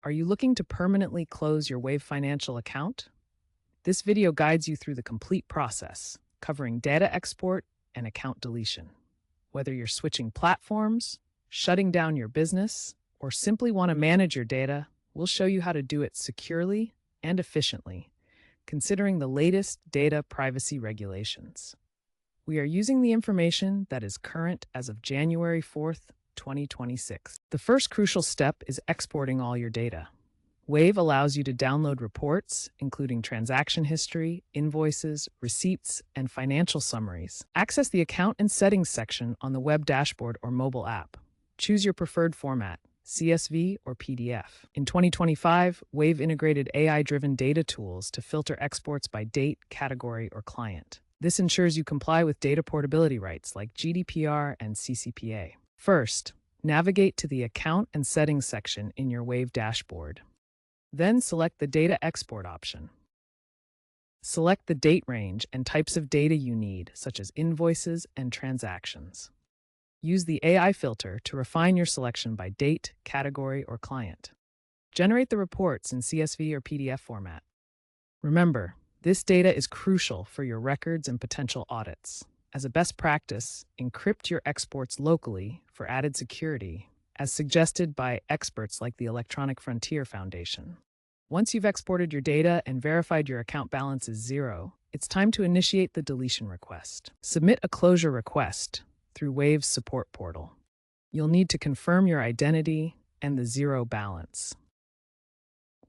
Are you looking to permanently close your Wave financial account? This video guides you through the complete process, covering data export and account deletion. Whether you're switching platforms, shutting down your business, or simply want to manage your data, we'll show you how to do it securely and efficiently, considering the latest data privacy regulations. We are using the information that is current as of January 4th, 2026. The first crucial step is exporting all your data. Wave allows you to download reports, including transaction history, invoices, receipts, and financial summaries. Access the Account and Settings section on the web dashboard or mobile app. Choose your preferred format, CSV or PDF. In 2025, Wave integrated AI-driven data tools to filter exports by date, category, or client. This ensures you comply with data portability rights like GDPR and CCPA. First, navigate to the Account and Settings section in your Wave dashboard. Then select the Data Export option. Select the date range and types of data you need, such as invoices and transactions. Use the AI filter to refine your selection by date, category, or client. Generate the reports in CSV or PDF format. Remember, this data is crucial for your records and potential audits. As a best practice, encrypt your exports locally for added security, as suggested by experts like the Electronic Frontier Foundation. Once you've exported your data and verified your account balance is zero, it's time to initiate the deletion request. Submit a closure request through Wave's support portal. You'll need to confirm your identity and the zero balance.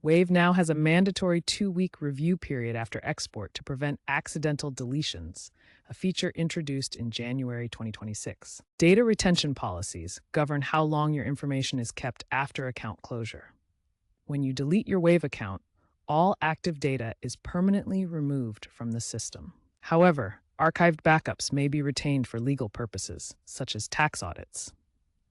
Wave now has a mandatory 2-week review period after export to prevent accidental deletions, a feature introduced in January 2026. Data retention policies govern how long your information is kept after account closure. When you delete your Wave account, all active data is permanently removed from the system. However, archived backups may be retained for legal purposes, such as tax audits.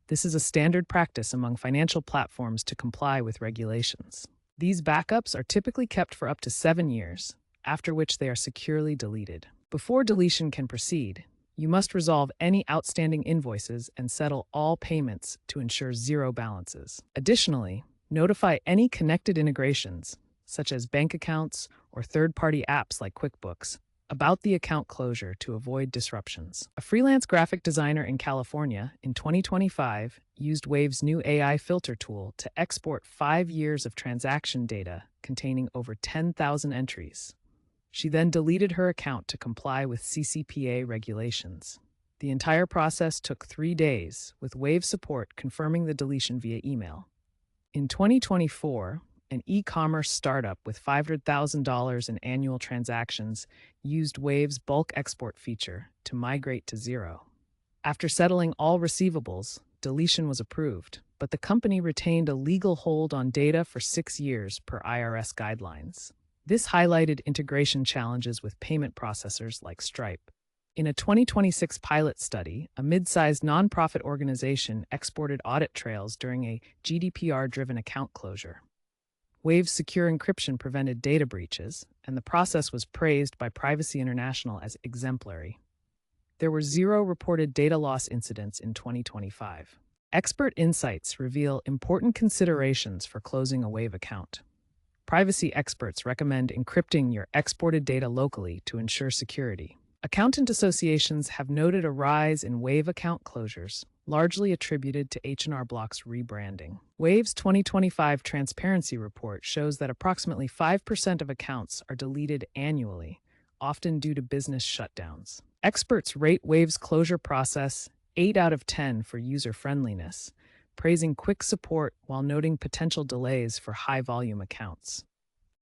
This is a standard practice among financial platforms to comply with regulations. These backups are typically kept for up to 7 years, after which they are securely deleted. Before deletion can proceed, you must resolve any outstanding invoices and settle all payments to ensure zero balances. Additionally, notify any connected integrations, such as bank accounts or third-party apps like QuickBooks, about the account closure to avoid disruptions. A freelance graphic designer in California in 2025 used Wave's new AI filter tool to export 5 years of transaction data containing over 10,000 entries. She then deleted her account to comply with CCPA regulations. The entire process took 3 days, with Wave support confirming the deletion via email. In 2024, an e-commerce startup with $500,000 in annual transactions used Wave's bulk export feature to migrate to zero. After settling all receivables, deletion was approved, but the company retained a legal hold on data for 6 years per IRS guidelines. This highlighted integration challenges with payment processors like Stripe. In a 2026 pilot study, a mid-sized nonprofit organization exported audit trails during a GDPR-driven account closure. Wave's secure encryption prevented data breaches, and the process was praised by Privacy International as exemplary. There were 0 reported data loss incidents in 2025. Expert insights reveal important considerations for closing a Wave account. Privacy experts recommend encrypting your exported data locally to ensure security. Accountant associations have noted a rise in Wave account closures, largely attributed to H&R Block's rebranding. Wave's 2025 transparency report shows that approximately 5% of accounts are deleted annually, often due to business shutdowns. Experts rate Wave's closure process 8 out of 10 for user-friendliness, praising quick support while noting potential delays for high-volume accounts.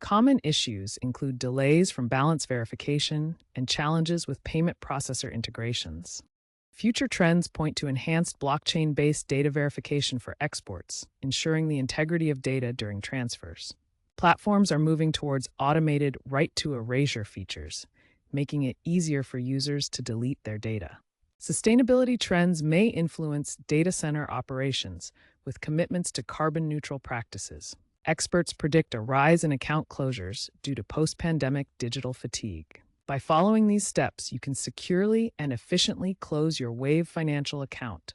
Common issues include delays from balance verification and challenges with payment processor integrations. Future trends point to enhanced blockchain-based data verification for exports, ensuring the integrity of data during transfers. Platforms are moving towards automated right-to-erasure features, making it easier for users to delete their data. Sustainability trends may influence data center operations, with commitments to carbon-neutral practices. Experts predict a rise in account closures due to post-pandemic digital fatigue. By following these steps, you can securely and efficiently close your Wave financial account,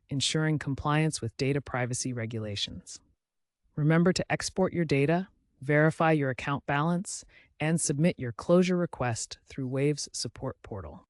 ensuring compliance with data privacy regulations. Remember to export your data, verify your account balance, and submit your closure request through Wave's support portal.